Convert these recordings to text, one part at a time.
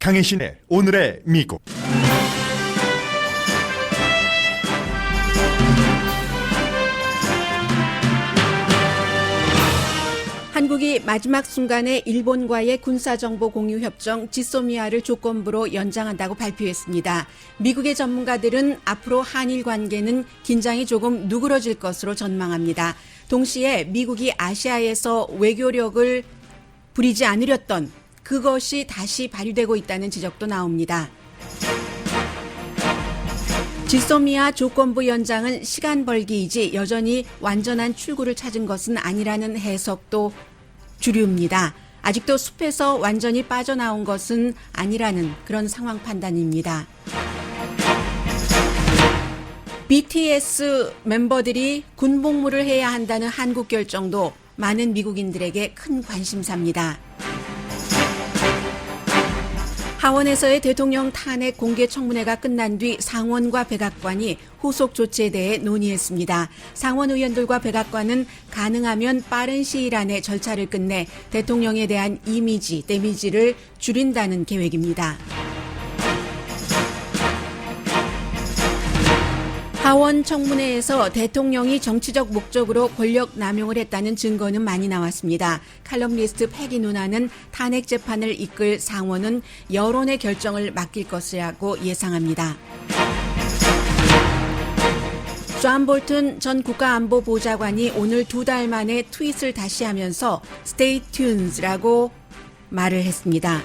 강혜신의 오늘의 미국. 한국이 마지막 순간에 일본과의 군사정보 공유 협정 지소미아를 조건부로 연장한다고 발표했습니다. 미국의 전문가들은 앞으로 한일 관계는 긴장이 조금 누그러질 것으로 전망합니다. 동시에 미국이 아시아에서 외교력을 부리지 않으렸던 그것이 다시 발휘되고 있다는 지적도 나옵니다. 지소미아 조건부 연장은 시간 벌기이지 여전히 완전한 출구를 찾은 것은 아니라는 해석도 주류입니다. 아직도 숲에서 완전히 빠져나온 것은 아니라는 그런 상황 판단입니다. BTS 멤버들이 군복무를 해야 한다는 한국 결정도 많은 미국인들에게 큰 관심사입니다. 하원에서의 대통령 탄핵 공개 청문회가 끝난 뒤 상원과 백악관이 후속 조치에 대해 논의했습니다. 상원 의원들과 백악관은 가능하면 빠른 시일 안에 절차를 끝내 대통령에 대한 이미지, 데미지를 줄인다는 계획입니다. 하원 청문회에서 대통령이 정치적 목적으로 권력 남용을 했다는 증거는 많이 나왔습니다. 칼럼니스트 패기 누나는 탄핵 재판을 이끌 상원은 여론의 결정을 맡길 것이라고 예상합니다. 존 볼튼 전 국가안보보좌관이 오늘 2달 만에 트윗을 다시 하면서 Stay tuned라고 말을 했습니다.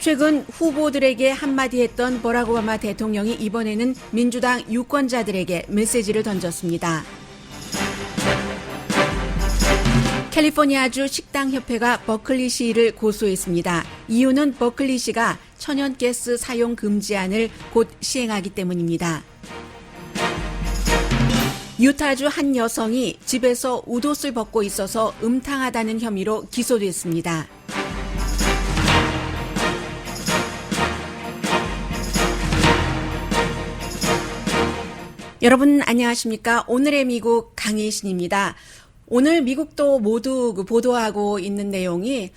최근 후보들에게 한마디 했던 버락 오바마 대통령이 이번에는 민주당 유권자들에게 메시지를 던졌습니다. 캘리포니아주 식당협회가 버클리시를 고소했습니다. 이유는 버클리시가 천연가스 사용 금지안을 곧 시행하기 때문입니다. 유타주 한 여성이 집에서 웃옷을 벗고 있어서 음탕하다는 혐의로 기소됐습니다. 여러분 안녕하십니까? 오늘의 미국 강혜신입니다. 오늘 미국도 모두 보도하고 있는 내용이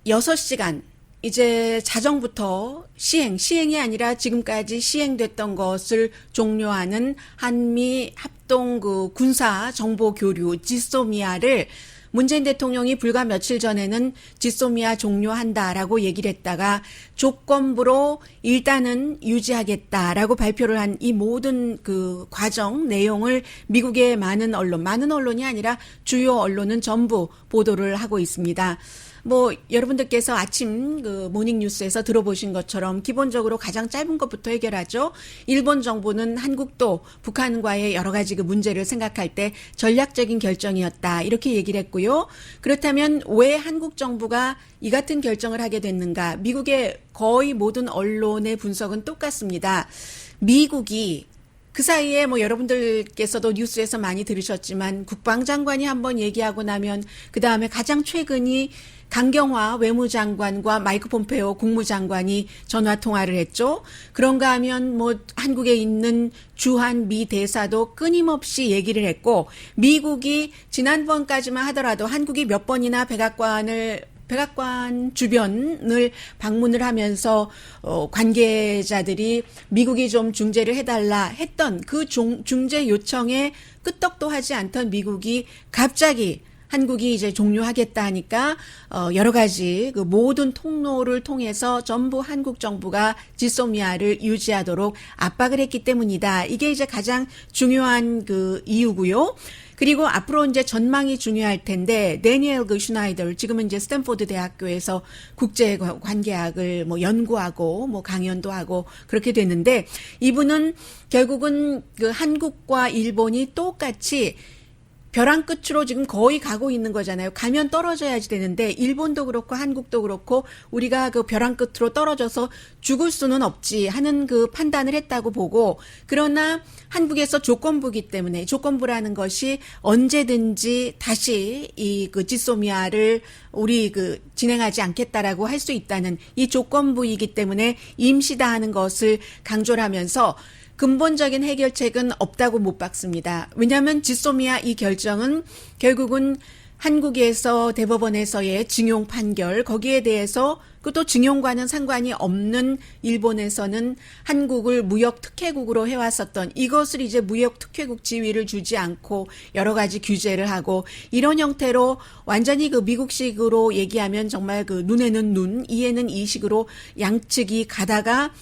6시간 이제 자정부터 시행이 아니라 지금까지 시행됐던 것을 종료하는 한미 합동 군사 정보 교류 지소미아를 문재인 대통령이 불과 며칠 전에는 지소미아 종료한다라고 얘기를 했다가 조건부로 일단은 유지하겠다라고 발표를 한 이 모든 과정 내용을 미국의 많은 언론이 아니라 주요 언론은 전부 보도를 하고 있습니다. 여러분들께서 아침 모닝 뉴스에서 들어보신 것처럼 기본적으로 가장 짧은 것부터 해결하죠. 일본 정부는 한국도 북한과의 여러 가지 문제를 생각할 때 전략적인 결정이었다. 이렇게 얘기를 했고요. 그렇다면 왜 한국 정부가 이 같은 결정을 하게 됐는가? 미국의 거의 모든 언론의 분석은 똑같습니다. 미국이 그 사이에 여러분들께서도 뉴스에서 많이 들으셨지만 국방장관이 한번 얘기하고 나면 그 다음에 가장 최근이 강경화 외무장관과 마이크 폼페오 국무장관이 전화통화를 했죠. 그런가 하면 한국에 있는 주한 미 대사도 끊임없이 얘기를 했고 미국이 지난번까지만 하더라도 한국이 몇 번이나 백악관 주변을 방문을 하면서 관계자들이 미국이 좀 중재를 해달라 했던 그 중재 요청에 끄떡도 하지 않던 미국이 갑자기 한국이 이제 종료하겠다 하니까 여러 가지 모든 통로를 통해서 전부 한국 정부가 지소미아를 유지하도록 압박을 했기 때문이다. 이게 이제 가장 중요한 이유고요. 그리고 앞으로 이제 전망이 중요할 텐데 데니엘 슈나이더 지금은 이제 스탠포드 대학교에서 국제 관계학을 연구하고 강연도 하고 그렇게 됐는데 이분은 결국은 한국과 일본이 똑같이 벼랑 끝으로 지금 거의 가고 있는 거잖아요. 가면 떨어져야지 되는데 일본도 그렇고 한국도 그렇고 우리가 벼랑 끝으로 떨어져서 죽을 수는 없지 하는 판단을 했다고 보고 그러나 한국에서 조건부기 때문에 조건부라는 것이 언제든지 다시 이 지소미아를 우리 진행하지 않겠다라고 할 수 있다는 이 조건부이기 때문에 임시다 하는 것을 강조를 하면서 근본적인 해결책은 없다고 못 박습니다. 왜냐하면 지소미아 이 결정은 결국은 한국에서 대법원에서의 징용 판결, 거기에 대해서 또 징용과는 상관이 없는 일본에서는 한국을 무역 특혜국으로 해왔었던 이것을 이제 무역 특혜국 지위를 주지 않고 여러 가지 규제를 하고 이런 형태로 완전히 그 미국식으로 얘기하면 정말 그 눈에는 눈, 이에는 이식으로 양측이 가다가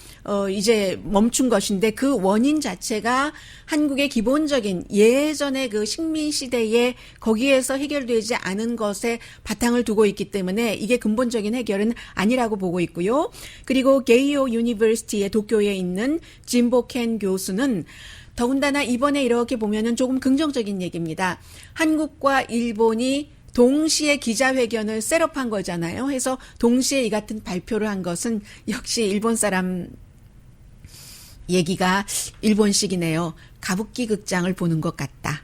이제 멈춘 것인데 그 원인 자체가 한국의 기본적인 예전의 그 식민 시대에 거기에서 해결되지 않은 것에 바탕을 두고 있기 때문에 이게 근본적인 해결은 아니라고 보고 있고요. 그리고 게이오 유니버시티의 도쿄에 있는 진보켄 교수는 더군다나 이번에 이렇게 보면은 조금 긍정적인 얘기입니다. 한국과 일본이 동시에 기자회견을 셋업한 거잖아요. 해서 동시에 이 같은 발표를 한 것은 역시 일본 사람 얘기가 일본식이네요. 가부키 극장을 보는 것 같다.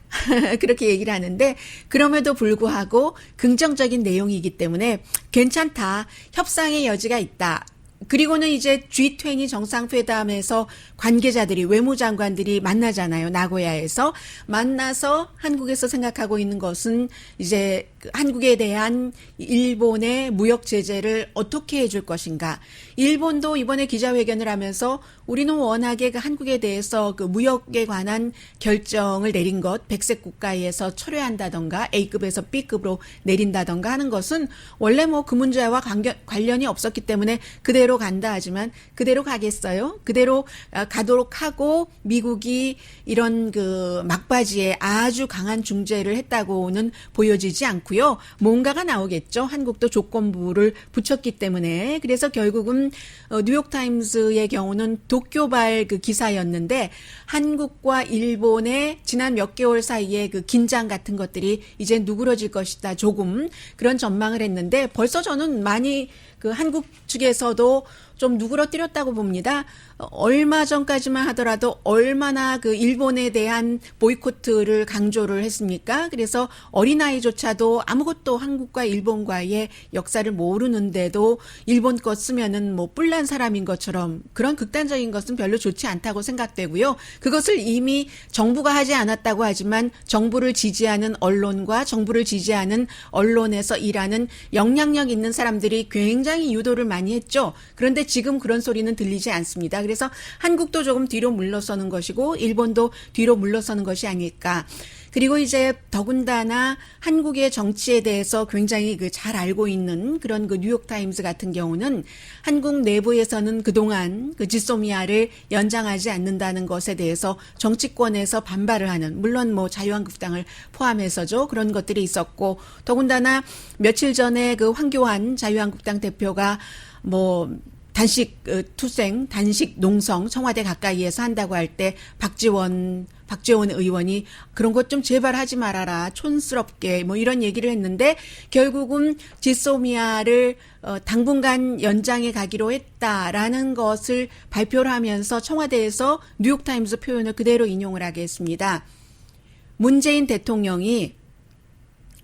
그렇게 얘기를 하는데 그럼에도 불구하고 긍정적인 내용이기 때문에 괜찮다. 협상의 여지가 있다. 그리고는 이제 G20 정상회담에서 관계자들이 외무장관들이 만나잖아요. 나고야에서 만나서 한국에서 생각하고 있는 것은 이제 한국에 대한 일본의 무역 제재를 어떻게 해줄 것인가. 일본도 이번에 기자회견을 하면서 우리는 워낙에 그 한국에 대해서 그 무역에 관한 결정을 내린 것, 백색 국가에서 철회한다던가 A급에서 B급으로 내린다던가 하는 것은 원래 뭐 그 문제와 관련이 없었기 때문에 그대로 간다 하지만 그대로 가겠어요? 그대로 가도록 하고 미국이 이런 그 막바지에 아주 강한 중재를 했다고는 보여지지 않고요. 뭔가가 나오겠죠. 한국도 조건부를 붙였기 때문에. 그래서 결국은 뉴욕타임스의 경우는 도쿄발 그 기사였는데 한국과 일본의 지난 몇 개월 사이에 그 긴장 같은 것들이 이제 누그러질 것이다. 조금 그런 전망을 했는데 벌써 저는 많이 그 한국 측에서도 좀 누그러뜨렸다고 봅니다. 얼마 전까지만 하더라도 얼마나 그 일본에 대한 보이콧을 강조를 했습니까? 그래서 어린아이조차도 아무것도 한국과 일본과의 역사를 모르는데도 일본 것 쓰면은 뭐 뿔난 사람인 것처럼 그런 극단적인 것은 별로 좋지 않다고 생각되고요. 그것을 이미 정부가 하지 않았다고 하지만 정부를 지지하는 언론과 정부를 지지하는 언론에서 일하는 영향력 있는 사람들이 굉장히 유도를 많이 했죠. 그런데 지금 그런 소리는 들리지 않습니다. 그래서 한국도 조금 뒤로 물러서는 것이고 일본도 뒤로 물러서는 것이 아닐까. 그리고 이제 더군다나 한국의 정치에 대해서 굉장히 그 잘 알고 있는 그런 그 뉴욕타임스 같은 경우는 한국 내부에서는 그동안 그 지소미아를 연장하지 않는다는 것에 대해서 정치권에서 반발을 하는, 물론 뭐 자유한국당을 포함해서죠. 그런 것들이 있었고, 더군다나 며칠 전에 그 황교안 자유한국당 대표가 뭐 단식 투쟁, 단식 농성 청와대 가까이에서 한다고 할 때 박지원 의원이 그런 것 좀 제발 하지 말아라. 촌스럽게 뭐 이런 얘기를 했는데 결국은 지소미아를 당분간 연장해 가기로 했다라는 것을 발표를 하면서 청와대에서 뉴욕타임스 표현을 그대로 인용을 하게 했습니다. 문재인 대통령이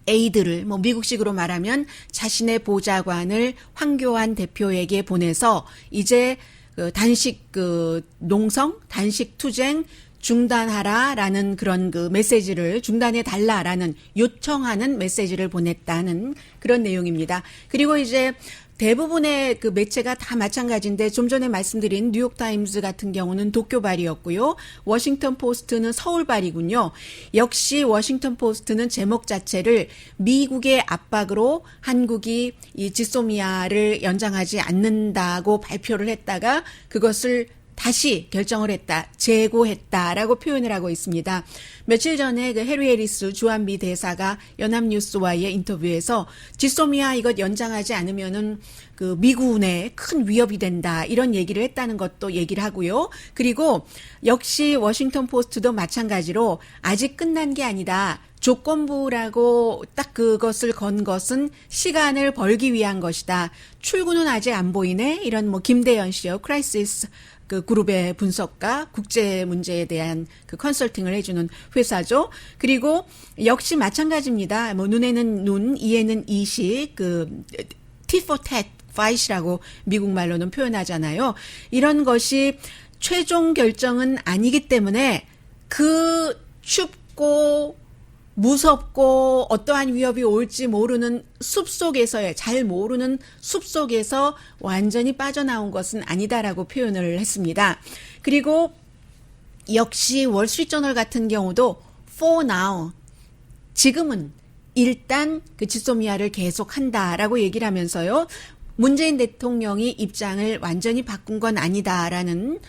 에이드를 뭐 미국식으로 말하면 자신의 보좌관을 황교안 대표에게 보내서 이제 그 단식 그 농성, 단식 투쟁 중단하라라는 그런 그 메시지를 중단해 달라라는 요청하는 메시지를 보냈다는 그런 내용입니다. 그리고 이제 대부분의 그 매체가 다 마찬가지인데 좀 전에 말씀드린 뉴욕타임스 같은 경우는 도쿄발이었고요. 워싱턴 포스트는 서울발이군요. 역시 워싱턴 포스트는 제목 자체를 미국의 압박으로 한국이 이 지소미아를 연장하지 않는다고 발표를 했다가 그것을 다시 결정을 했다, 재고했다라고 표현을 하고 있습니다. 며칠 전에 그 해리 해리스 주한미 대사가 연합뉴스와의 인터뷰에서 지소미아 이것 연장하지 않으면은 그 미군에 큰 위협이 된다 이런 얘기를 했다는 것도 얘기를 하고요. 그리고 역시 워싱턴 포스트도 마찬가지로 아직 끝난 게 아니다. 조건부라고 딱 그것을 건 것은 시간을 벌기 위한 것이다. 출구는 아직 안 보이네. 이런 뭐 김대현 씨요. 크라이시스 그 그룹의 분석가, 국제 문제에 대한 그 컨설팅을 해주는 회사죠. 그리고 역시 마찬가지입니다. 뭐 눈에는 눈, 이에는 이식, 그 tit for tat, fight이라고 미국 말로는 표현하잖아요. 이런 것이 최종 결정은 아니기 때문에 그 춥고 무섭고 어떠한 위협이 올지 모르는 숲속에서의 잘 모르는 숲속에서 완전히 빠져나온 것은 아니다라고 표현을 했습니다. 그리고 역시 월스트리트저널 같은 경우도 for now 지금은 일단 그 지소미아를 계속한다라고 얘기를 하면서요. 문재인 대통령이 입장을 완전히 바꾼 건 아니다라는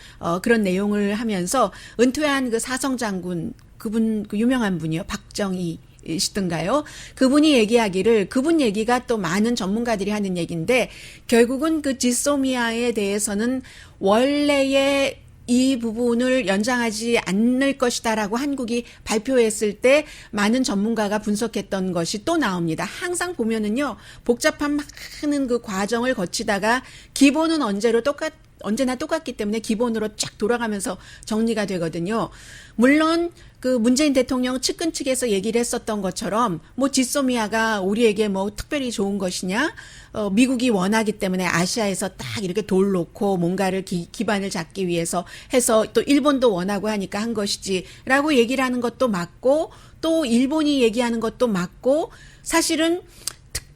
그런 내용을 하면서 은퇴한 그 사성 장군 그분 그 유명한 분이요. 박정희 시던가요? 그분이 얘기하기를 그분 얘기가 또 많은 전문가들이 하는 얘기인데 결국은 그 지소미아에 대해서는 원래의 이 부분을 연장하지 않을 것이다라고 한국이 발표했을 때 많은 전문가가 분석했던 것이 또 나옵니다. 항상 보면은요, 복잡한 많은 그 과정을 거치다가 기본은 언제나 똑같기 때문에 기본으로 쫙 돌아가면서 정리가 되거든요. 물론 그 문재인 대통령 측근 측에서 얘기를 했었던 것처럼 뭐 지소미아가 우리에게 뭐 특별히 좋은 것이냐, 미국이 원하기 때문에 아시아에서 딱 이렇게 돌 놓고 뭔가를 기반을 잡기 위해서 해서 또 일본도 원하고 하니까 한 것이지라고 얘기를 하는 것도 맞고 또 일본이 얘기하는 것도 맞고 사실은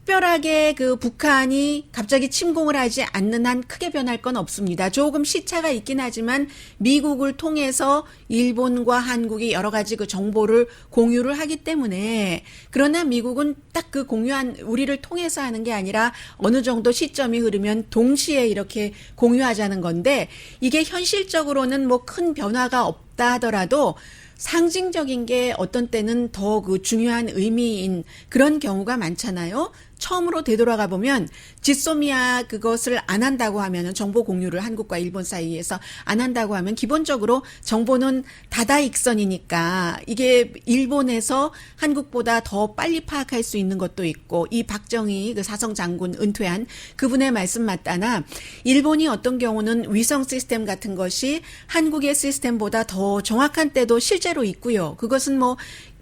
특별하게 그 북한이 갑자기 침공을 하지 않는 한 크게 변할 건 없습니다. 조금 시차가 있긴 하지만 미국을 통해서 일본과 한국이 여러 가지 그 정보를 공유를 하기 때문에 그러나 미국은 딱 그 공유한 우리를 통해서 하는 게 아니라 어느 정도 시점이 흐르면 동시에 이렇게 공유하자는 건데 이게 현실적으로는 뭐 큰 변화가 없다 하더라도 상징적인 게 어떤 때는 더 그 중요한 의미인 그런 경우가 많잖아요. 처음으로 되돌아가 보면 지소미아 그것을 안 한다고 하면은 정보 공유를 한국과 일본 사이에서 안 한다고 하면 기본적으로 정보는 다다익선이니까 이게 일본에서 한국보다 더 빨리 파악할 수 있는 것도 있고 이 박정희 그 사성 장군 은퇴한 그분의 말씀 맞다나 일본이 어떤 경우는 위성 시스템 같은 것이 한국의 시스템보다 더 정확한 때도 실제로 있고요. 그것은 뭐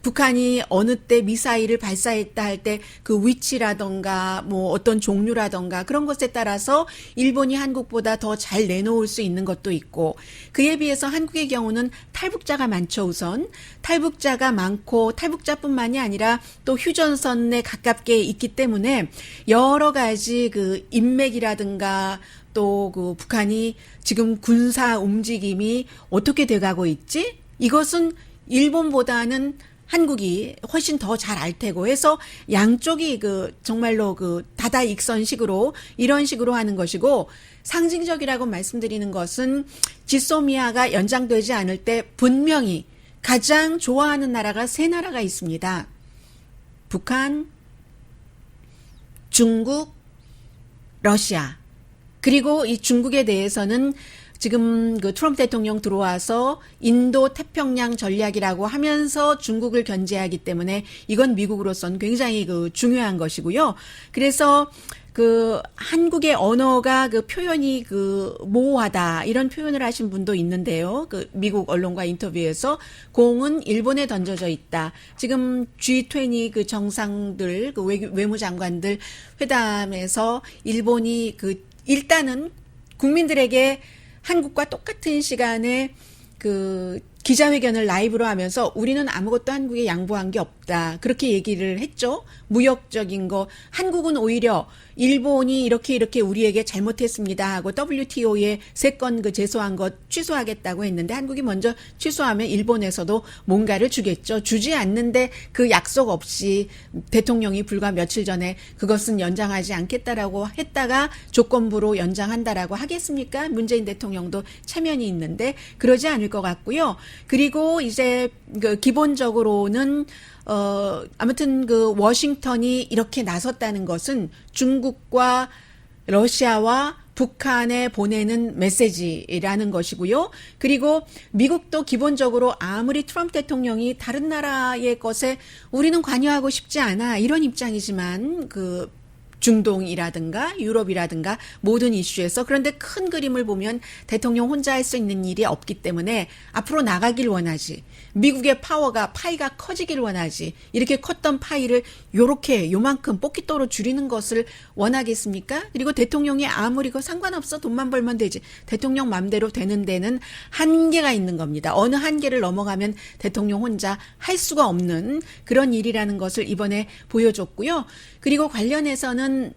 북한이 어느 때 미사일을 발사했다 할 때 그 위치라던가 뭐 어떤 종류라던가 그런 것에 따라서 일본이 한국보다 더 잘 내놓을 수 있는 것도 있고 그에 비해서 한국의 경우는 탈북자가 많죠. 우선 탈북자가 많고 탈북자뿐만이 아니라 또 휴전선에 가깝게 있기 때문에 여러 가지 그 인맥이라든가 또 그 북한이 지금 군사 움직임이 어떻게 돼가고 있지? 이것은 일본보다는 한국이 훨씬 더 잘 알 테고 해서 양쪽이 그 정말로 그 다다익선식으로 이런 식으로 하는 것이고 상징적이라고 말씀드리는 것은 지소미아가 연장되지 않을 때 분명히 가장 좋아하는 나라가 세 나라가 있습니다. 북한, 중국, 러시아. 그리고 이 중국에 대해서는 지금 그 트럼프 대통령 들어와서 인도 태평양 전략이라고 하면서 중국을 견제하기 때문에 이건 미국으로서는 굉장히 그 중요한 것이고요. 그래서 그 한국의 언어가 그 표현이 그 모호하다 이런 표현을 하신 분도 있는데요. 그 미국 언론과 인터뷰에서 공은 일본에 던져져 있다. 지금 G20 그 정상들 그 외무장관들 회담에서 일본이 그 일단은 국민들에게 한국과 똑같은 시간에 그 기자회견을 라이브로 하면서 우리는 아무것도 한국에 양보한 게 없다. 그렇게 얘기를 했죠. 무역적인 거. 한국은 오히려 일본이 이렇게 우리에게 잘못했습니다 하고 WTO에 3건 그 제소한 것 취소하겠다고 했는데 한국이 먼저 취소하면 일본에서도 뭔가를 주겠죠. 주지 않는데 그 약속 없이 대통령이 불과 며칠 전에 그것은 연장하지 않겠다라고 했다가 조건부로 연장한다라고 하겠습니까? 문재인 대통령도 체면이 있는데 그러지 않을 것 같고요. 그리고 이제 그 기본적으로는 아무튼 그 워싱턴이 이렇게 나섰다는 것은 중국과 러시아와 북한에 보내는 메시지라는 것이고요. 그리고 미국도 기본적으로 아무리 트럼프 대통령이 다른 나라의 것에 우리는 관여하고 싶지 않아 이런 입장이지만 그 중동이라든가 유럽이라든가 모든 이슈에서. 그런데 큰 그림을 보면 대통령 혼자 할 수 있는 일이 없기 때문에 앞으로 나가길 원하지. 미국의 파이가 커지길 원하지. 이렇게 컸던 파이를 요렇게 요만큼 뽑기또로 줄이는 것을 원하겠습니까? 그리고 대통령이 아무리 그 상관없어, 돈만 벌면 되지. 대통령 맘대로 되는 데는 한계가 있는 겁니다. 어느 한계를 넘어가면 대통령 혼자 할 수가 없는 그런 일이라는 것을 이번에 보여줬고요. 그리고 관련해서는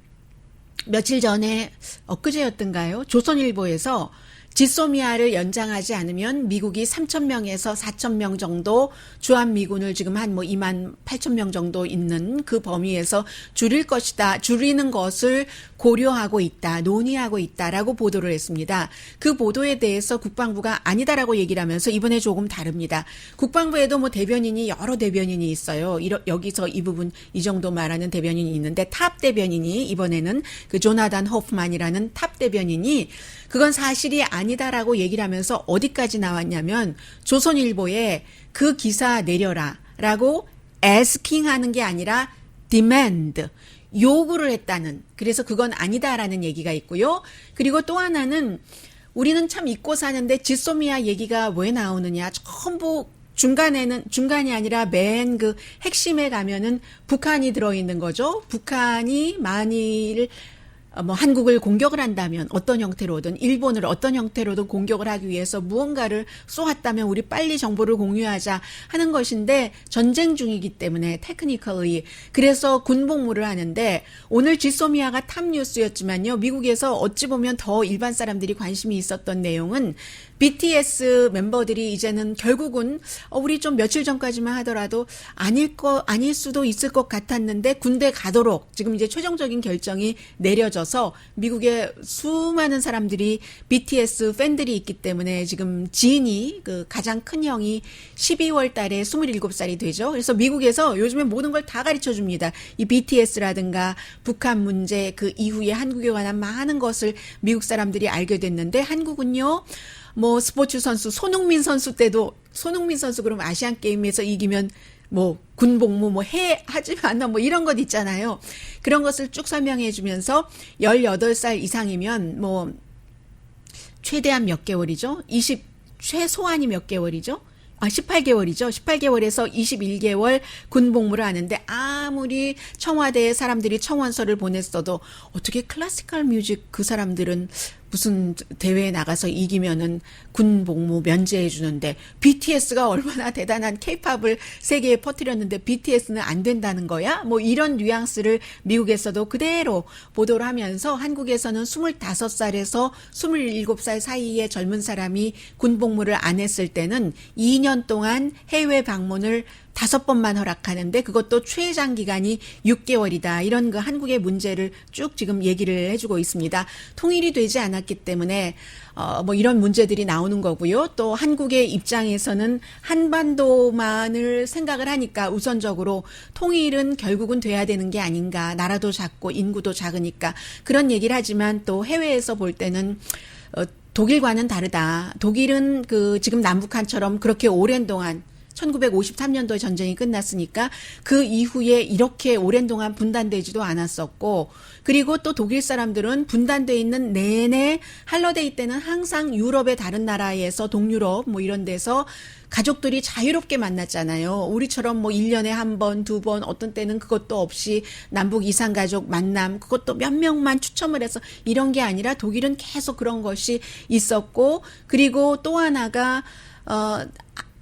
며칠 전에 엊그제였던가요? 조선일보에서 지소미아를 연장하지 않으면 미국이 3,000명에서 4,000명 정도 주한미군을 지금 한 2만 8천 명 정도 있는 그 범위에서 줄일 것이다. 줄이는 것을 고려하고 있다. 논의하고 있다라고 보도를 했습니다. 그 보도에 대해서 국방부가 아니다라고 얘기를 하면서 이번에 조금 다릅니다. 국방부에도 대변인이 여러 대변인이 있어요. 여기서 이 부분 이 정도 말하는 대변인이 있는데 탑 대변인이 이번에는 그 조나단 호프만이라는 탑 대변인이 그건 사실이 아니다라고 얘기를 하면서 어디까지 나왔냐면 조선일보에 그 기사 내려라라고 asking 하는 게 아니라 demand 요구를 했다는, 그래서 그건 아니다라는 얘기가 있고요. 그리고 또 하나는 우리는 참 잊고 사는데 지소미아 얘기가 왜 나오느냐. 전부 중간이 아니라 맨 그 핵심에 가면은 북한이 들어있는 거죠. 북한이 만일 한국을 공격을 한다면 어떤 형태로든 일본을 어떤 형태로든 공격을 하기 위해서 무언가를 쏘았다면 우리 빨리 정보를 공유하자 하는 것인데 전쟁 중이기 때문에 테크니컬이 그래서 군복무를 하는데 오늘 지소미아가 탑 뉴스였지만요. 미국에서 어찌 보면 더 일반 사람들이 관심이 있었던 내용은 BTS 멤버들이 이제는 결국은 우리 좀 며칠 전까지만 하더라도 아닐 수도 있을 것 같았는데 군대 가도록 지금 이제 최종적인 결정이 내려져서 미국의 수많은 사람들이 BTS 팬들이 있기 때문에 지금 지인이 그 가장 큰 형이 12월 달에 27살이 되죠. 그래서 미국에서 요즘에 모든 걸 다 가르쳐 줍니다. 이 BTS라든가 북한 문제 그 이후에 한국에 관한 많은 것을 미국 사람들이 알게 됐는데 한국은요. 스포츠 선수 손흥민 선수 때도 손흥민 선수 그럼 아시안 게임에서 이기면 군복무 하지 않나 이런 것 있잖아요. 그런 것을 쭉 설명해 주면서 18살 이상이면 최대한 몇 개월이죠? 최소한이 몇 개월이죠? 18개월이죠. 18개월에서 21개월 군복무를 하는데 아무리 청와대에 사람들이 청원서를 보냈어도 어떻게 클래시컬 뮤직 그 사람들은 무슨 대회에 나가서 이기면은 군복무 면제해 주는데 BTS가 얼마나 대단한 케이팝을 세계에 퍼뜨렸는데 BTS는 안 된다는 거야? 이런 뉘앙스를 미국에서도 그대로 보도를 하면서 한국에서는 25살에서 27살 사이의 젊은 사람이 군복무를 안 했을 때는 2년 동안 해외 방문을 5번만 허락하는데 그것도 최장 기간이 6개월이다. 이런 그 한국의 문제를 쭉 지금 얘기를 해주고 있습니다. 통일이 되지 않았기 때문에 이런 문제들이 나오는 거고요. 또 한국의 입장에서는 한반도만을 생각을 하니까 우선적으로 통일은 결국은 돼야 되는 게 아닌가. 나라도 작고 인구도 작으니까 그런 얘기를 하지만 또 해외에서 볼 때는 독일과는 다르다. 독일은 지금 남북한처럼 그렇게 오랜 동안 1953년도에 전쟁이 끝났으니까 그 이후에 이렇게 오랜 동안 분단되지도 않았었고 그리고 또 독일 사람들은 분단돼 있는 내내 할러데이 때는 항상 유럽의 다른 나라에서 동유럽 이런 데서 가족들이 자유롭게 만났잖아요. 우리처럼 1년에 한 번, 두 번, 어떤 때는 그것도 없이 남북 이산가족 만남, 그것도 몇 명만 추첨을 해서 이런 게 아니라 독일은 계속 그런 것이 있었고 그리고 또 하나가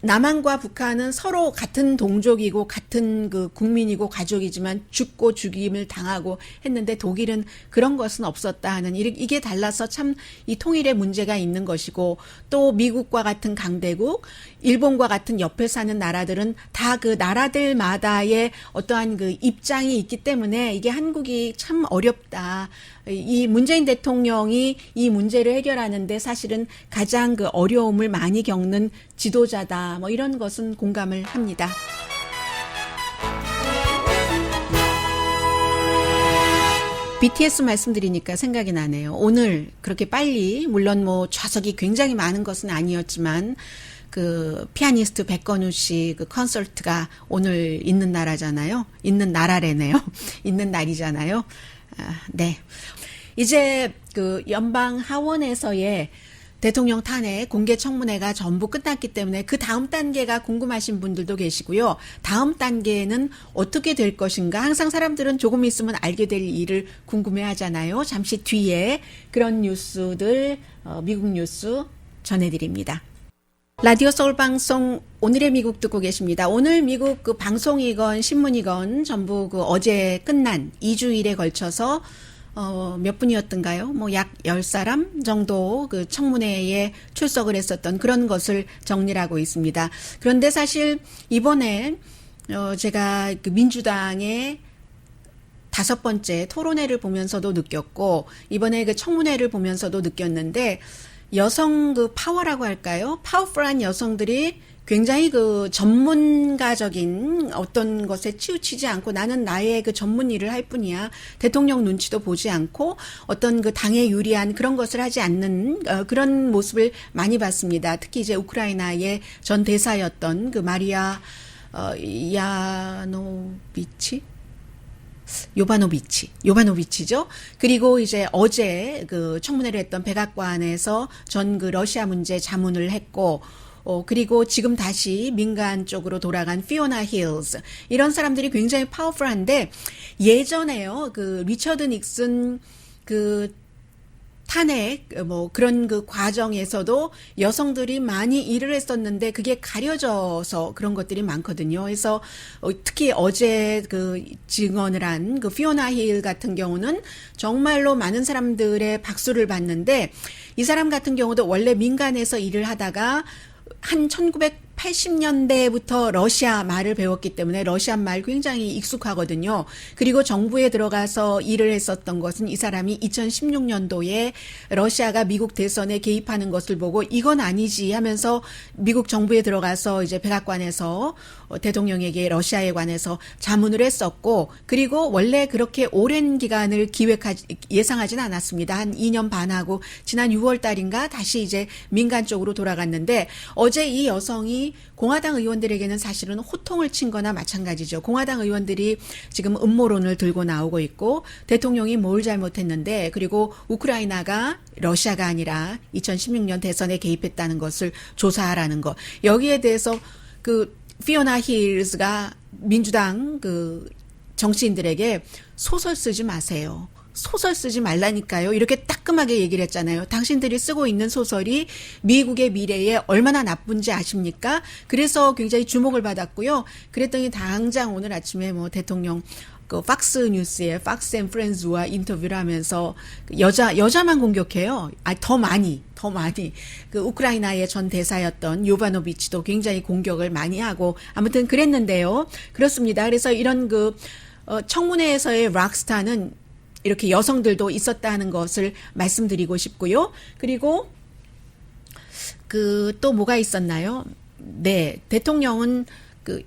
남한과 북한은 서로 같은 동족이고 같은 그 국민이고 가족이지만 죽고 죽임을 당하고 했는데 독일은 그런 것은 없었다 하는 이게 달라서 참 이 통일의 문제가 있는 것이고 또 미국과 같은 강대국, 일본과 같은 옆에 사는 나라들은 다 그 나라들마다의 어떠한 그 입장이 있기 때문에 이게 한국이 참 어렵다. 이 문재인 대통령이 이 문제를 해결하는데 사실은 가장 그 어려움을 많이 겪는 지도자다. 이런 것은 공감을 합니다. BTS 말씀드리니까 생각이 나네요. 오늘 그렇게 빨리 물론 좌석이 굉장히 많은 것은 아니었지만 그 피아니스트 백건우 씨 그 콘서트가 오늘 있는 나라잖아요. 있는 나라래네요. 있는 날이잖아요. 네. 이제 그 연방 하원에서의 대통령 탄핵 공개 청문회가 전부 끝났기 때문에 그 다음 단계가 궁금하신 분들도 계시고요. 다음 단계는 어떻게 될 것인가. 항상 사람들은 조금 있으면 알게 될 일을 궁금해 하잖아요. 잠시 뒤에 그런 뉴스들, 미국 뉴스 전해드립니다. 라디오 서울 방송 오늘의 미국 듣고 계십니다. 오늘 미국 그 방송이건 신문이건 전부 그 어제 끝난 2주일에 걸쳐서 몇 분이었던가요? 뭐 약 10사람 정도 그 청문회에 출석을 했었던 그런 것을 정리를 하고 있습니다. 그런데 사실 이번에 제가 그 민주당의 5번째 토론회를 보면서도 느꼈고 이번에 그 청문회를 보면서도 느꼈는데 여성 그 파워라고 할까요? 파워풀한 여성들이 굉장히 그 전문가적인 어떤 것에 치우치지 않고 나는 나의 그 전문 일을 할 뿐이야. 대통령 눈치도 보지 않고 어떤 그 당에 유리한 그런 것을 하지 않는 그런 모습을 많이 봤습니다. 특히 이제 우크라이나의 전 대사였던 그 마리아 요바노비치죠. 그리고 이제 어제 그 청문회를 했던 백악관에서 전 그 러시아 문제 자문을 했고 그리고 지금 다시 민간 쪽으로 돌아간 피오나 힐스 이런 사람들이 굉장히 파워풀한데 예전에요 그 리처드 닉슨 그 탄핵 뭐 그런 그 과정에서도 여성들이 많이 일을 했었는데 그게 가려져서 그런 것들이 많거든요. 그래서 특히 어제 그 증언을 한 그 피오나 힐 같은 경우는 정말로 많은 사람들의 박수를 받는데 이 사람 같은 경우도 원래 민간에서 일을 하다가 한 1980년대부터 러시아 말을 배웠기 때문에 러시아 말 굉장히 익숙하거든요. 그리고 정부에 들어가서 일을 했었던 것은 이 사람이 2016년도에 러시아가 미국 대선에 개입하는 것을 보고 이건 아니지 하면서 미국 정부에 들어가서 이제 백악관에서 대통령에게 러시아에 관해서 자문을 했었고 그리고 원래 그렇게 오랜 기간을 예상하진 않았습니다. 한 2년 반하고 지난 6월 달인가 다시 이제 민간 쪽으로 돌아갔는데 어제 이 여성이 공화당 의원들에게는 사실은 호통을 친 거나 마찬가지죠. 공화당 의원들이 지금 음모론을 들고 나오고 있고 대통령이 뭘 잘못했는데 그리고 우크라이나가 러시아가 아니라 2016년 대선에 개입했다는 것을 조사하라는 거. 여기에 대해서 그 피오나 힐스가 민주당 그 정치인들에게 소설 쓰지 마세요. 소설 쓰지 말라니까요. 이렇게 따끔하게 얘기를 했잖아요. 당신들이 쓰고 있는 소설이 미국의 미래에 얼마나 나쁜지 아십니까? 그래서 굉장히 주목을 받았고요. 그랬더니 당장 오늘 아침에 뭐 대통령 그 팍스 뉴스에 팍스 앤 프렌즈와 인터뷰를 하면서 여자만 공격해요. 더 많이 그 우크라이나의 전 대사였던 요바노비치도 굉장히 공격을 많이 하고 아무튼 그랬는데요. 그렇습니다. 그래서 이런 그 청문회에서의 락스타는 이렇게 여성들도 있었다는 것을 말씀드리고 싶고요. 그리고 그 또 뭐가 있었나요? 네, 대통령은 그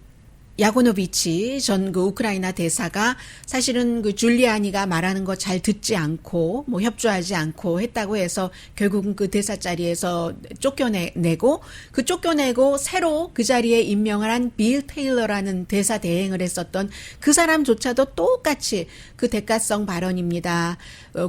야고노비치 전 그 우크라이나 대사가 사실은 그 줄리아니가 말하는 거 잘 듣지 않고 뭐 협조하지 않고 했다고 해서 결국은 그 대사 자리에서 쫓겨내고 새로 그 자리에 임명을 한 빌 테일러라는 대사 대행을 했었던 그 사람조차도 똑같이 그 대가성 발언입니다.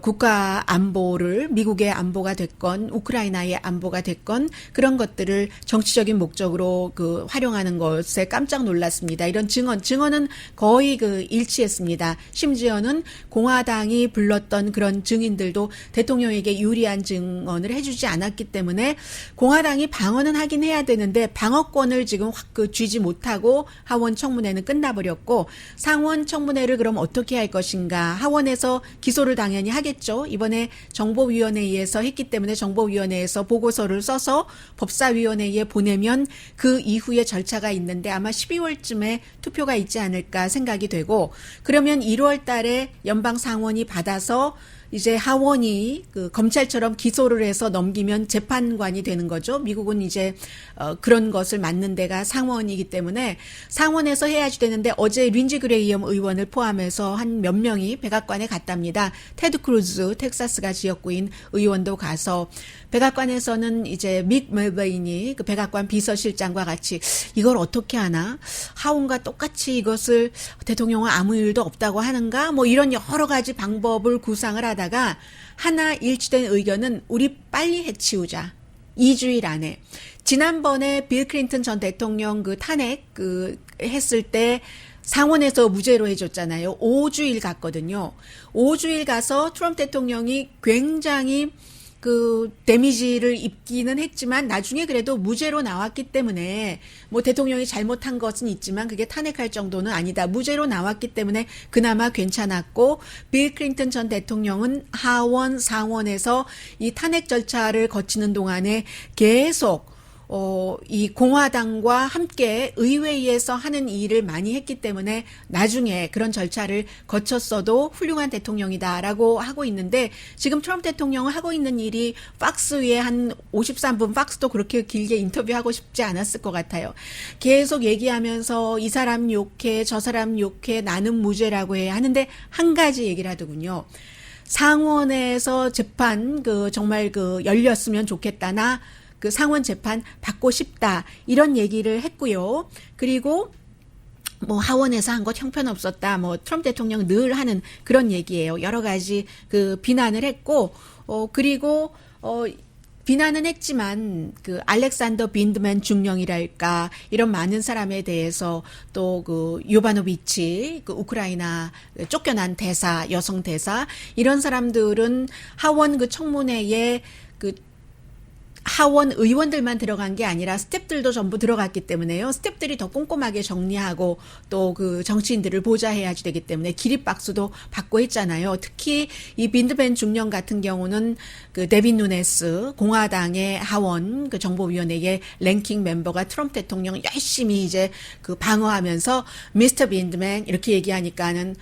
국가 안보를 미국의 안보가 됐건 우크라이나의 안보가 됐건 그런 것들을 정치적인 목적으로 그 활용하는 것에 깜짝 놀랐습니다. 이런 증언은 거의 그 일치했습니다. 심지어는 공화당이 불렀던 그런 증인들도 대통령에게 유리한 증언을 해주지 않았기 때문에 공화당이 방어는 하긴 해야 되는데 방어권을 지금 확 그 쥐지 못하고 하원 청문회는 끝나버렸고 상원 청문회를 그럼 어떻게 할 것인가. 하원에서 기소를 당연히 하겠죠. 이번에 정보위원회에서 했기 때문에 정보위원회에서 보고서를 써서 법사위원회에 보내면 그 이후에 절차가 있는데 아마 12월쯤에 투표가 있지 않을까 생각이 되고 그러면 1월 달에 연방 상원이 받아서 이제 하원이 그 검찰처럼 기소를 해서 넘기면 재판관이 되는 거죠. 미국은 이제 그런 것을 맡는 데가 상원이기 때문에 상원에서 해야지 되는데 어제 린지 그레이엄 의원을 포함해서 한 몇 명이 백악관에 갔답니다. 테드 크루즈 텍사스가 지역구인 의원도 가서 백악관에서는 이제 믹 멜베인이 그 백악관 비서실장과 같이 이걸 어떻게 하나? 하원과 똑같이 이것을 대통령은 아무 일도 없다고 하는가? 뭐 이런 여러 가지 방법을 구상을 하다가 하나 일치된 의견은 우리 빨리 해치우자. 2주일 안에. 지난번에 빌 클린턴 전 대통령 그 탄핵 했을 때 상원에서 무죄로 해줬잖아요. 5주일 갔거든요. 5주일 가서 트럼프 대통령이 굉장히 그 데미지를 입기는 했지만 나중에 그래도 무죄로 나왔기 때문에 뭐 대통령이 잘못한 것은 있지만 그게 탄핵할 정도는 아니다. 무죄로 나왔기 때문에 그나마 괜찮았고 빌 클린턴 전 대통령은 하원 상원에서 이 탄핵 절차를 거치는 동안에 계속 이 공화당과 함께 의회에서 하는 일을 많이 했기 때문에 나중에 그런 절차를 거쳤어도 훌륭한 대통령이다라고 하고 있는데 지금 트럼프 대통령은 하고 있는 일이 팍스 위에 한 53분 팍스도 그렇게 길게 인터뷰하고 싶지 않았을 것 같아요. 계속 얘기하면서 이 사람 욕해 저 사람 욕해 나는 무죄라고 해 하는데 한 가지 얘기를 하더군요. 상원에서 재판 정말 열렸으면 좋겠다나 그 상원 재판 받고 싶다 이런 얘기를 했고요. 그리고 뭐 하원에서 한 것 형편없었다. 뭐 트럼프 대통령 늘 하는 그런 얘기예요. 여러 가지 그 비난을 했고 그리고 비난은 했지만 그 알렉산더 빈드맨 중령이랄까 이런 많은 사람에 대해서 또 그 요바노비치 그 우크라이나 쫓겨난 대사 여성 대사 이런 사람들은 하원 그 청문회에 그 하원 의원들만 들어간 게 아니라 스태프들도 전부 들어갔기 때문에요. 스태프들이 더 꼼꼼하게 정리하고 또 그 정치인들을 보좌해야지 되기 때문에 기립박수도 받고 했잖아요. 특히 이 빈드벤 중령 같은 경우는 그 데빈 누네스 공화당의 하원 그 정보위원회의 랭킹 멤버가 트럼프 대통령 열심히 이제 그 방어하면서 미스터 빈드맨 이렇게 얘기하니까는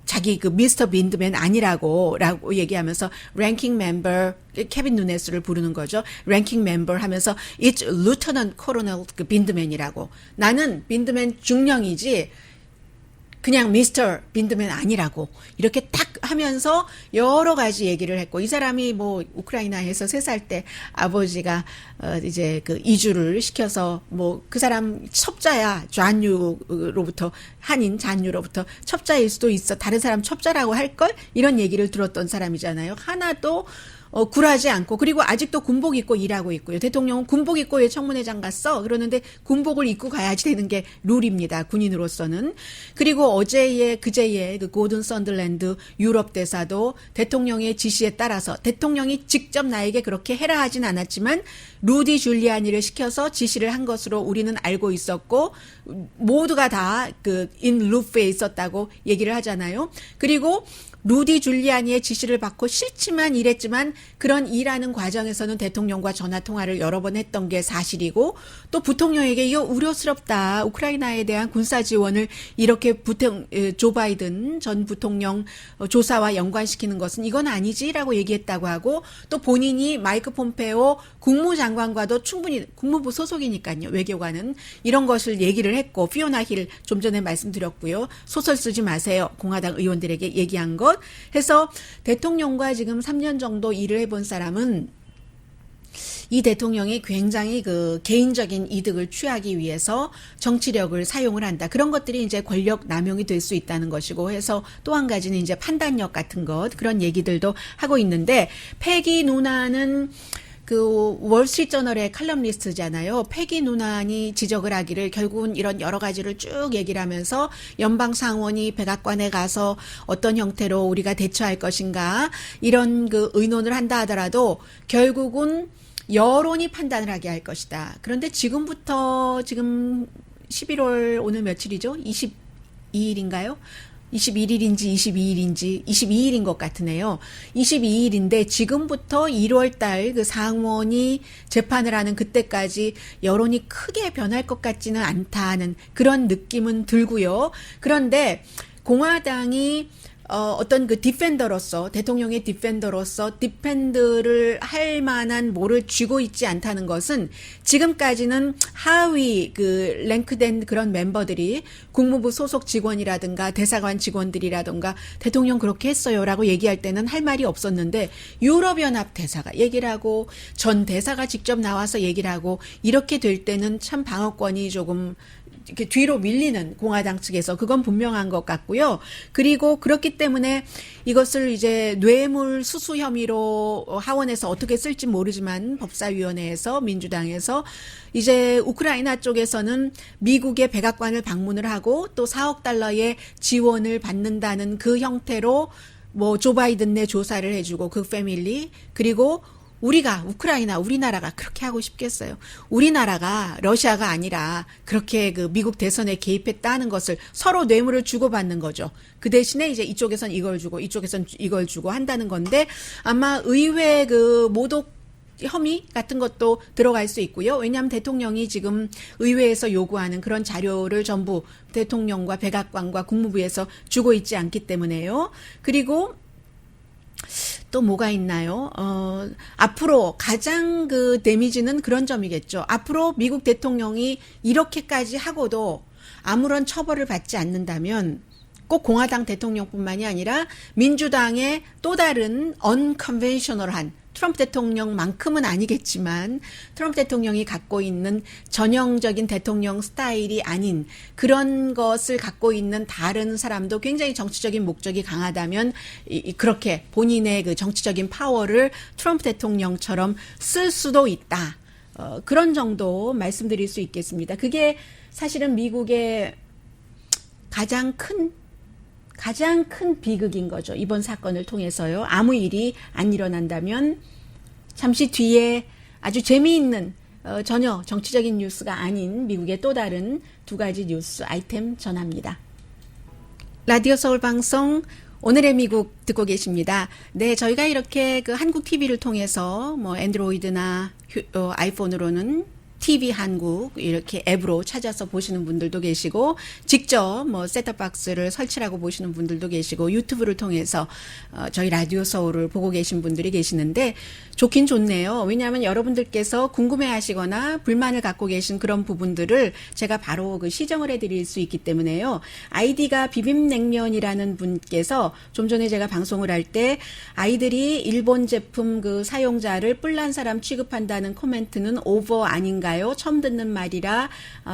자기 그 미스터 빈드맨 아니라고 얘기하면서 랭킹 멤버 케빈 누네스를 부르는 거죠. 랭킹 멤버 하면서 It's Lieutenant Colonel 그 빈드맨이라고. 나는 빈드맨 중령이지 그냥 미스터 빈드맨 아니라고 이렇게 딱 하면서 여러 가지 얘기를 했고 이 사람이 뭐 우크라이나에서 3살 때 아버지가 이제 그 이주를 시켜서 뭐 그 사람 첩자야 잔유로부터 한인 잔유로부터 첩자일 수도 있어 다른 사람 첩자라고 할 걸 이런 얘기를 들었던 사람이잖아요. 하나도 굴하지 않고 그리고 아직도 군복 입고 일하고 있고요. 대통령은 군복 입고 왜 청문회장 갔어? 그러는데 군복을 입고 가야지 되는 게 룰입니다. 군인으로서는. 그리고 그제에 그 고든 선들랜드 유럽 대사도 대통령의 지시에 따라서 대통령이 직접 나에게 그렇게 해라 하진 않았지만 루디 줄리아니를 시켜서 지시를 한 것으로 우리는 알고 있었고 모두가 다 그 인 루프에 있었다고 얘기를 하잖아요. 그리고 루디 줄리아니의 지시를 받고 싫지만 일했지만 그런 일하는 과정에서는 대통령과 전화 통화를 여러 번 했던 게 사실이고 또 부통령에게 이거 우려스럽다. 우크라이나에 대한 군사 지원을 이렇게 조 바이든 전 부통령 조사와 연관시키는 것은 이건 아니지라고 얘기했다고 하고 또 본인이 마이크 폼페오 국무장관과도 충분히 국무부 소속이니까요. 외교관은 이런 것을 얘기를 했고 피오나 힐 좀 전에 말씀드렸고요. 소설 쓰지 마세요. 공화당 의원들에게 얘기한 것. 해서 대통령과 지금 3년 정도 일을 해본 사람은 이 대통령이 굉장히 그 개인적인 이득을 취하기 위해서 정치력을 사용을 한다. 그런 것들이 이제 권력 남용이 될 수 있다는 것이고 해서 또 한 가지는 이제 판단력 같은 것 그런 얘기들도 하고 있는데 패기 누나는 그 월스트리트저널의 칼럼니스트잖아요. 패기 누난이 지적을 하기를 결국은 이런 여러 가지를 쭉 얘기를 하면서 연방상원이 백악관에 가서 어떤 형태로 우리가 대처할 것인가 이런 그 의논을 한다 하더라도 결국은 여론이 판단을 하게 할 것이다. 그런데 지금부터 지금 11월 오늘 며칠이죠? 22일인가요? 21일인지 22일인지 22일인 것 같으네요. 22일인데 지금부터 1월 달 그 상원이 재판을 하는 그때까지 여론이 크게 변할 것 같지는 않다는 그런 느낌은 들고요. 그런데 공화당이 어떤 그 디펜더로서, 대통령의 디펜더로서 디펜드를 할 만한 뭐를 쥐고 있지 않다는 것은 지금까지는 하위 그 랭크된 그런 멤버들이 국무부 소속 직원이라든가 대사관 직원들이라든가 대통령 그렇게 했어요라고 얘기할 때는 할 말이 없었는데 유럽연합 대사가 얘기를 하고 전 대사가 직접 나와서 얘기를 하고 이렇게 될 때는 참 방어권이 조금 이렇게 뒤로 밀리는 공화당 측에서 그건 분명한 것 같고요. 그리고 그렇기 때문에 이것을 이제 뇌물 수수 혐의로 하원에서 어떻게 쓸지 모르지만 법사위원회에서 민주당에서 이제 우크라이나 쪽에서는 미국의 백악관을 방문을 하고 또 4억 달러의 지원을 받는다는 그 형태로 뭐 조 바이든 내 조사를 해주고 그 패밀리 그리고 우리가 우크라이나 우리나라가 그렇게 하고 싶겠어요. 우리나라가 러시아가 아니라 그렇게 그 미국 대선에 개입했다는 것을 서로 뇌물을 주고받는 거죠. 그 대신에 이제 이쪽에선 이걸 주고 이쪽에선 이걸 주고 한다는 건데 아마 의회 그 모독 혐의 같은 것도 들어갈 수 있고요. 왜냐하면 대통령이 지금 의회에서 요구하는 그런 자료를 전부 대통령과 백악관과 국무부에서 주고 있지 않기 때문에요. 그리고 또 뭐가 있나요? 앞으로 가장 그 데미지는 그런 점이겠죠. 앞으로 미국 대통령이 이렇게까지 하고도 아무런 처벌을 받지 않는다면 꼭 공화당 대통령뿐만이 아니라 민주당의 또 다른 언컨벤셔널한 트럼프 대통령만큼은 아니겠지만 트럼프 대통령이 갖고 있는 전형적인 대통령 스타일이 아닌 그런 것을 갖고 있는 다른 사람도 굉장히 정치적인 목적이 강하다면 그렇게 본인의 그 정치적인 파워를 트럼프 대통령처럼 쓸 수도 있다. 그런 정도 말씀드릴 수 있겠습니다. 그게 사실은 미국의 가장 큰 비극인 거죠. 이번 사건을 통해서요. 아무 일이 안 일어난다면 잠시 뒤에 아주 재미있는 전혀 정치적인 뉴스가 아닌 미국의 또 다른 두 가지 뉴스 아이템 전합니다. 라디오 서울 방송 오늘의 미국 듣고 계십니다. 네, 저희가 이렇게 그 한국 TV를 통해서 뭐 안드로이드나 아이폰으로는 TV 한국 이렇게 앱으로 찾아서 보시는 분들도 계시고 직접 뭐 셋톱박스를 설치하고 보시는 분들도 계시고 유튜브를 통해서 저희 라디오 서울을 보고 계신 분들이 계시는데 좋긴 좋네요. 왜냐하면 여러분들께서 궁금해하시거나 불만을 갖고 계신 그런 부분들을 제가 바로 그 시정을 해드릴 수 있기 때문에요. 아이디가 비빔냉면이라는 분께서 좀 전에 제가 방송을 할 때 아이들이 일본 제품 그 사용자를 뿔난 사람 취급한다는 코멘트는 오버 아닌가요? 처음 듣는 말이라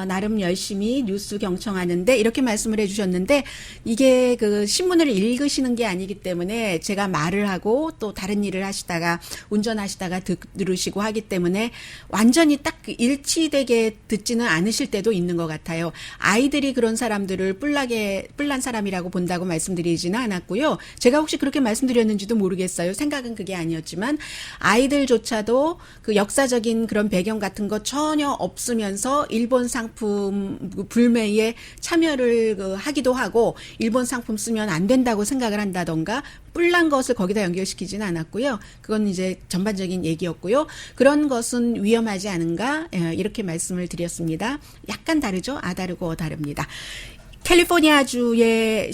나름 열심히 뉴스 경청하는데 이렇게 말씀을 해주셨는데 이게 그 신문을 읽으시는 게 아니기 때문에 제가 말을 하고 또 다른 일을 하시다가 운전하시다가 들으시고 하기 때문에 완전히 딱 일치되게 듣지는 않으실 때도 있는 것 같아요. 아이들이 그런 사람들을 뿔난 사람이라고 본다고 말씀드리지는 않았고요. 제가 혹시 그렇게 말씀드렸는지도 모르겠어요. 생각은 그게 아니었지만 아이들조차도 그 역사적인 그런 배경 같은 거 전혀 없으면서 일본 상품 불매에 참여를 하기도 하고 일본 상품 쓰면 안 된다고 생각을 한다던가 뿔난 것을 거기다 연결시키지는 않았고요. 그건 이제 전반적인 얘기였고요. 그런 것은 위험하지 않은가 이렇게 말씀을 드렸습니다. 약간 다르죠? 다르고 다릅니다. 캘리포니아주의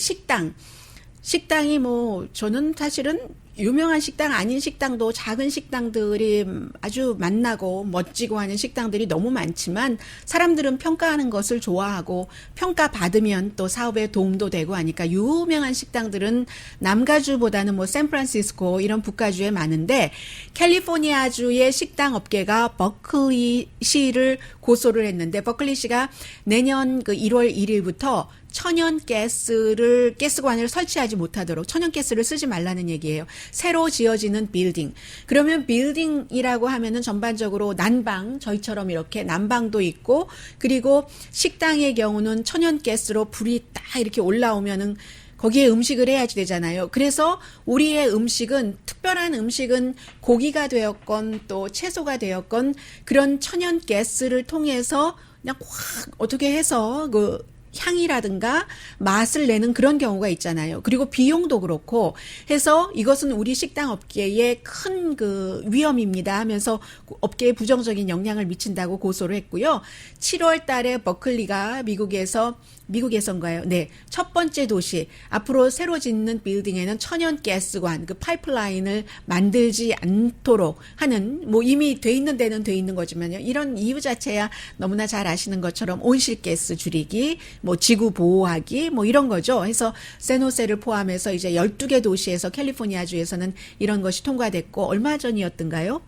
식당이 뭐 저는 사실은 유명한 식당 아닌 식당도 작은 식당들이 아주 맛나고 멋지고 하는 식당들이 너무 많지만 사람들은 평가하는 것을 좋아하고 평가받으면 또 사업에 도움도 되고 하니까 유명한 식당들은 남가주보다는 뭐 샌프란시스코 이런 북가주에 많은데 캘리포니아주의 식당 업계가 버클리시를 고소를 했는데 버클리시가 내년 그 1월 1일부터 천연 가스관을 설치하지 못하도록 천연 가스를 쓰지 말라는 얘기예요. 새로 지어지는 빌딩. 그러면 빌딩이라고 하면은 전반적으로 난방, 저희처럼 이렇게 난방도 있고 그리고 식당의 경우는 천연 가스로 불이 딱 이렇게 올라오면은 거기에 음식을 해야지 되잖아요. 그래서 우리의 음식은 특별한 음식은 고기가 되었건 또 채소가 되었건 그런 천연 가스를 통해서 그냥 확 어떻게 해서 그 향이라든가 맛을 내는 그런 경우가 있잖아요. 그리고 비용도 그렇고 해서 이것은 우리 식당 업계에 큰 그 위험입니다 하면서 업계에 부정적인 영향을 미친다고 고소를 했고요. 7월 달에 버클리가 미국에서 미국에선가요? 네. 첫 번째 도시. 앞으로 새로 짓는 빌딩에는 천연 가스관, 그 파이프라인을 만들지 않도록 하는, 뭐 이미 돼 있는 데는 돼 있는 거지만요. 이런 이유 자체야 너무나 잘 아시는 것처럼 온실가스 줄이기, 뭐 지구 보호하기, 뭐 이런 거죠. 해서 샌호세를 포함해서 이제 12개 도시에서 캘리포니아주에서는 이런 것이 통과됐고, 얼마 전이었던가요?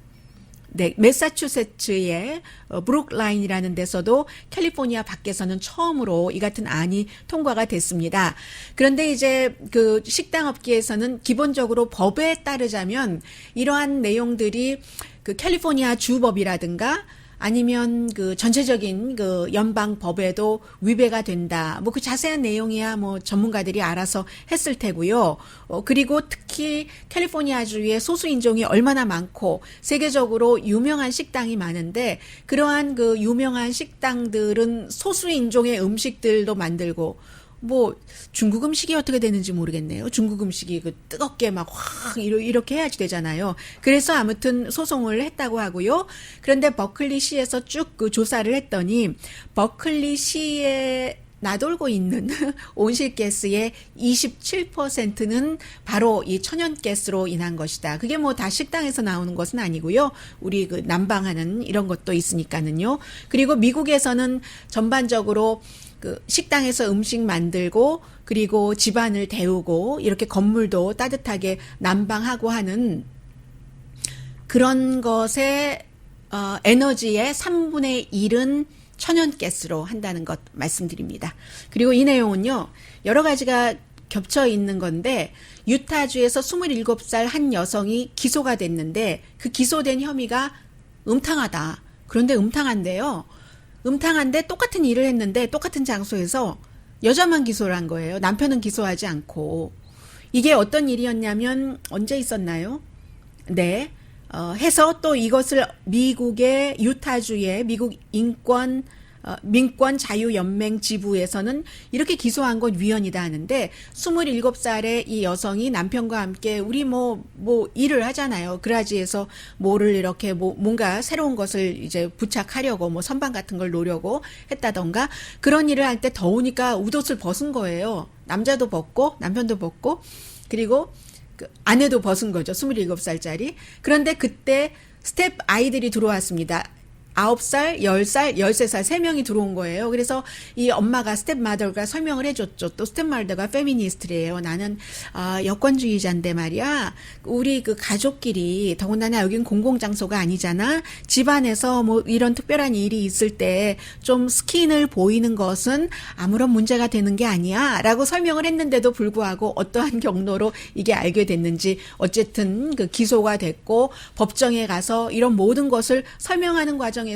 네, 매사추세츠의 브룩라인이라는 데서도 캘리포니아 밖에서는 처음으로 이 같은 안이 통과가 됐습니다. 그런데 이제 그 식당 업계에서는 기본적으로 법에 따르자면 이러한 내용들이 그 캘리포니아 주법이라든가 아니면 그 전체적인 그 연방 법에도 위배가 된다. 뭐 그 자세한 내용이야 뭐 전문가들이 알아서 했을 테고요. 그리고 특히 캘리포니아주의 소수 인종이 얼마나 많고 세계적으로 유명한 식당이 많은데 그러한 그 유명한 식당들은 소수 인종의 음식들도 만들고 뭐 중국 음식이 어떻게 되는지 모르겠네요. 중국 음식이 그 뜨겁게 막 확 이렇게 해야지 되잖아요. 그래서 아무튼 소송을 했다고 하고요. 그런데 버클리시에서 쭉 그 조사를 했더니 버클리시에 나돌고 있는 온실가스의 27%는 바로 이 천연가스로 인한 것이다. 그게 뭐 다 식당에서 나오는 것은 아니고요. 우리 그 난방하는 이런 것도 있으니까는요. 그리고 미국에서는 전반적으로 그 식당에서 음식 만들고 그리고 집안을 데우고 이렇게 건물도 따뜻하게 난방하고 하는 그런 것의 에너지의 3분의 1은 천연가스로 한다는 것 말씀드립니다. 그리고 이 내용은요. 여러 가지가 겹쳐 있는 건데 유타주에서 27살 한 여성이 기소가 됐는데 그 기소된 혐의가 음탕하다. 그런데 음탕한데요. 음탕한데 똑같은 일을 했는데 똑같은 장소에서 여자만 기소를 한 거예요. 남편은 기소하지 않고. 이게 어떤 일이었냐면 언제 있었나요? 네. 해서 또 이것을 미국의 유타주의 미국 민권 자유연맹 지부에서는 이렇게 기소한 건 위헌이다 하는데 27살의 이 여성이 남편과 함께 우리 뭐 일을 하잖아요. 그라지에서 뭐를 이렇게 뭔가 새로운 것을 이제 부착하려고 뭐 선반 같은 걸 놓으려고 했다던가 그런 일을 할 때 더우니까 웃옷을 벗은 거예요. 남자도 벗고 남편도 벗고 그리고 그 아내도 벗은 거죠. 27살짜리. 그런데 그때 스텝 아이들이 들어왔습니다. 9살, 10살, 13살 3명이 들어온 거예요. 그래서 이 엄마가 스텝마더가 설명을 해줬죠. 또 스텝마더가 페미니스트래요. 나는 여권주의자인데 말이야. 우리 그 가족끼리 더군다나 여긴 공공장소가 아니잖아. 집안에서 뭐 이런 특별한 일이 있을 때 좀 스킨을 보이는 것은 아무런 문제가 되는 게 아니야. 라고 설명을 했는데도 불구하고 어떠한 경로로 이게 알게 됐는지 어쨌든 그 기소가 됐고 법정에 가서 이런 모든 것을 설명하는 과정에서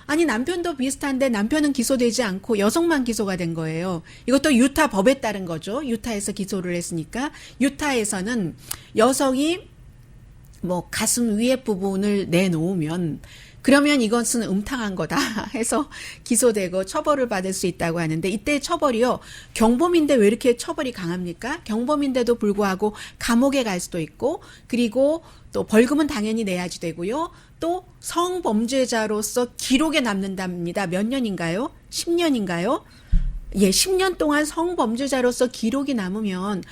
아니 남편도 비슷한데 남편은 기소되지 않고 여성만 기소가 된 거예요. 이것도 유타 법에 따른 거죠. 유타에서 기소를 했으니까 유타에서는 여성이 뭐 가슴 위에 부분을 내놓으면 그러면 이것은 음탕한 거다 해서 기소되고 처벌을 받을 수 있다고 하는데 이때 처벌이요. 경범인데 왜 이렇게 처벌이 강합니까? 경범인데도 불구하고 감옥에 갈 수도 있고 그리고 또 벌금은 당연히 내야지 되고요. 또 성범죄자로서 기록에 남는답니다. 몇 년인가요? 10년인가요? 예, 10년 동안 성범죄자로서 기록이 남으면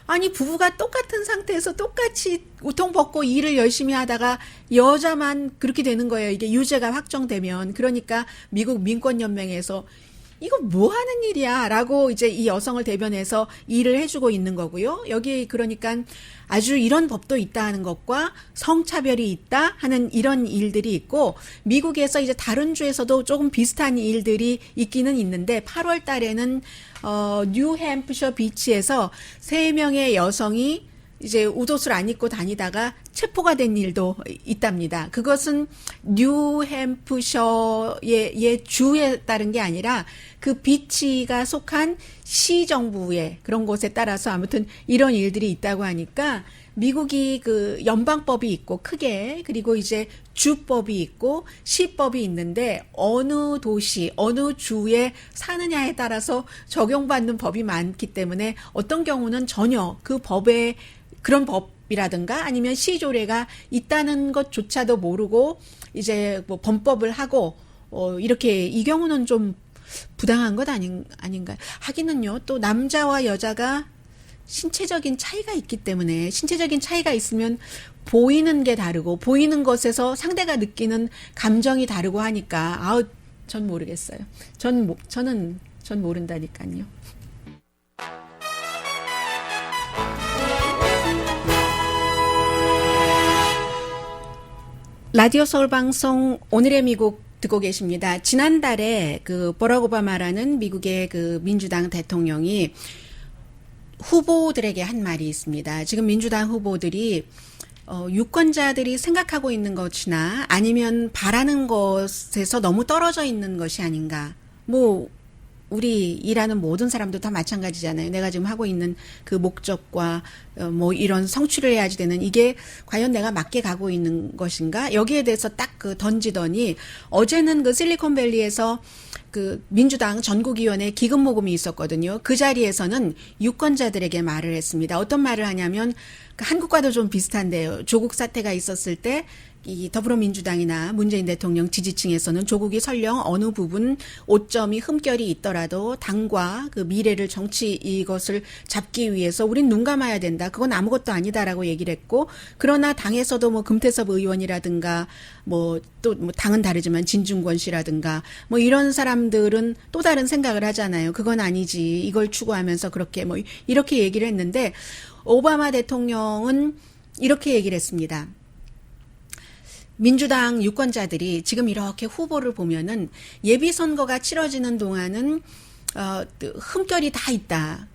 아니 부부가 똑같은 상태에서 똑같이 우통 벗고 일을 열심히 하다가 여자만 그렇게 되는 거예요. 이게 유죄가 확정되면. 그러니까 미국 민권연맹에서 이거 뭐 하는 일이야 라고 이제 이 여성을 대변해서 일을 해주고 있는 거고요. 여기 그러니까 아주 이런 법도 있다 하는 것과 성차별이 있다 하는 이런 일들이 있고 미국에서 이제 다른 주에서도 조금 비슷한 일들이 있기는 있는데 8월 달에는 뉴햄프셔 비치에서 3명의 여성이 이제 웃옷을 안 입고 다니다가 체포가 된 일도 있답니다. 그것은 뉴햄프셔의 주에 따른 게 아니라 그 비치가 속한 시정부의 그런 곳에 따라서 아무튼 이런 일들이 있다고 하니까 미국이 그 연방법이 있고 크게 그리고 이제 주법이 있고 시법이 있는데 어느 도시 어느 주에 사느냐에 따라서 적용받는 법이 많기 때문에 어떤 경우는 전혀 그 법에 그런 법이라든가 아니면 시조례가 있다는 것조차도 모르고 이제 뭐 범법을 하고 이렇게 이 경우는 좀 부당한 것 아닌가요? 하기는요, 또 남자와 여자가 신체적인 차이가 있기 때문에 신체적인 차이가 있으면 보이는 게 다르고 보이는 것에서 상대가 느끼는 감정이 다르고 하니까 전 모르겠어요. 전 모른다니까요. 라디오 서울 방송 오늘의 미국 듣고 계십니다. 지난달에 그 버락 오바마라는 미국의 그 민주당 대통령이 후보들에게 한 말이 있습니다. 지금 민주당 후보들이 유권자들이 생각하고 있는 것이나 아니면 바라는 것에서 너무 떨어져 있는 것이 아닌가. 우리 일하는 모든 사람도 다 마찬가지잖아요. 내가 지금 하고 있는 그 목적과 이런 성취를 해야지 되는 이게 과연 내가 맞게 가고 있는 것인가? 여기에 대해서 딱 던지더니 어제는 그 실리콘밸리에서 그 민주당 전국위원회 기금 모금이 있었거든요. 그 자리에서는 유권자들에게 말을 했습니다. 어떤 말을 하냐면 한국과도 좀 비슷한데요. 조국 사태가 있었을 때 이 더불어민주당이나 문재인 대통령 지지층에서는 조국이 설령 어느 부분 오점이 흠결이 있더라도 당과 그 미래를 정치 이것을 잡기 위해서 우린 눈 감아야 된다. 그건 아무것도 아니다라고 얘기를 했고 그러나 당에서도 금태섭 의원이라든가 또 당은 다르지만 진중권 씨라든가 이런 사람들은 또 다른 생각을 하잖아요. 그건 아니지. 이걸 추구하면서 그렇게 이렇게 얘기를 했는데 오바마 대통령은 이렇게 얘기를 했습니다. 민주당 유권자들이 지금 이렇게 후보를 보면은 예비선거가 치러지는 동안은 흠결이 다 있다.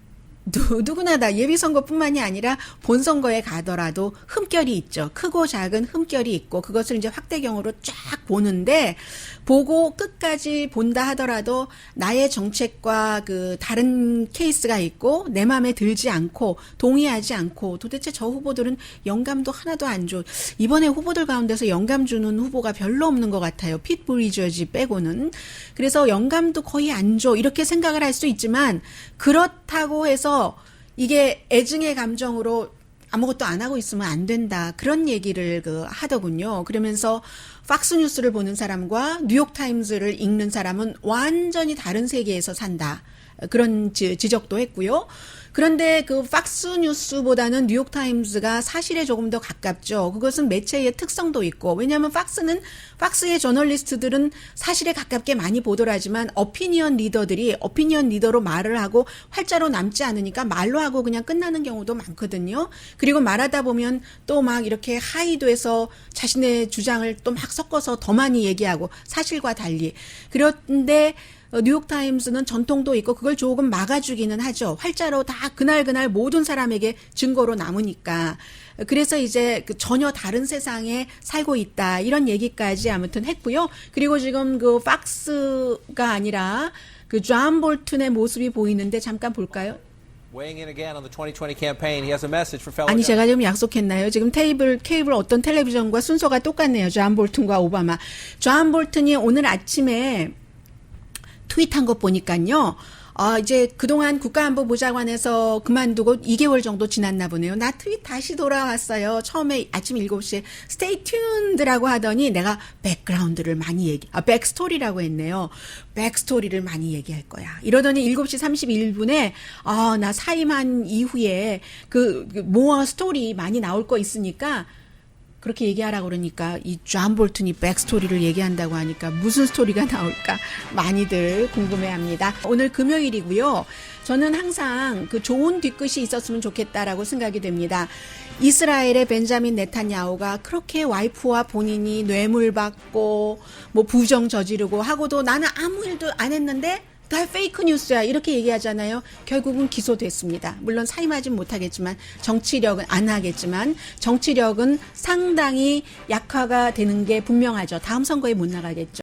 누구나 다 예비선거뿐만이 아니라 본선거에 가더라도 흠결이 있죠. 크고 작은 흠결이 있고 그것을 이제 확대경으로 쫙 보는데 보고 끝까지 본다 하더라도 나의 정책과 그 다른 케이스가 있고 내 마음에 들지 않고 동의하지 않고 도대체 저 후보들은 영감도 하나도 안 줘. 이번에 후보들 가운데서 영감 주는 후보가 별로 없는 것 같아요. 핏 부리저지 빼고는. 그래서 영감도 거의 안 줘. 이렇게 생각을 할 수 있지만 그렇다고 해서 이게 애증의 감정으로 아무것도 안 하고 있으면 안 된다. 그런 얘기를 하더군요. 그러면서 팍스뉴스를 보는 사람과 뉴욕타임즈를 읽는 사람은 완전히 다른 세계에서 산다. 그런 지적도 했고요. 그런데 그 팍스뉴스보다는 뉴욕타임즈가 사실에 조금 더 가깝죠. 그것은 매체의 특성도 있고 왜냐하면 팍스의 저널리스트들은 사실에 가깝게 많이 보도를 하지만 어피니언 리더로 말을 하고 활자로 남지 않으니까 말로 하고 그냥 끝나는 경우도 많거든요. 그리고 말하다 보면 또 막 이렇게 하이도해서 자신의 주장을 또 막 섞어서 더 많이 얘기하고 사실과 달리. 그런데 뉴욕타임스는 전통도 있고 그걸 조금 막아주기는 하죠. 활자로 다 그날 모든 사람에게 증거로 남으니까. 그래서 이제 전혀 다른 세상에 살고 있다. 이런 얘기까지 아무튼 했고요. 그리고 지금 그 팍스가 아니라 그 존 볼튼의 모습이 보이는데 잠깐 볼까요? 아니 제가 지금 약속했나요? 지금 케이블 어떤 텔레비전과 순서가 똑같네요. 존 볼튼과 오바마. 존 볼튼이 오늘 아침에 트윗한 것 보니까요. 이제 그동안 국가안보보좌관에서 그만두고 2개월 정도 지났나 보네요. 나 트윗 다시 돌아왔어요. 처음에 아침 7시에 stay tuned라고 하더니 내가 백그라운드를 많이 백스토리라고 했네요. 백스토리를 많이 얘기할 거야. 이러더니 7시 31분에 나 사임한 이후에 모어 스토리 많이 나올 거 있으니까 그렇게 얘기하라고 그러니까 이 존 볼튼이 백스토리를 얘기한다고 하니까 무슨 스토리가 나올까 많이들 궁금해합니다. 오늘 금요일이고요. 저는 항상 그 좋은 뒤끝이 있었으면 좋겠다라고 생각이 됩니다. 이스라엘의 벤자민 네탄야후가 그렇게 와이프와 본인이 뇌물받고 부정 저지르고 하고도 나는 아무 일도 안 했는데 다 페이크 뉴스야 이렇게 얘기하잖아요. 결국은 기소됐습니다. 물론 사임하진 못하겠지만 정치력은 안 하겠지만 정치력은 상당히 약화가 되는 게 분명하죠. 다음 선거에 못 나가겠죠.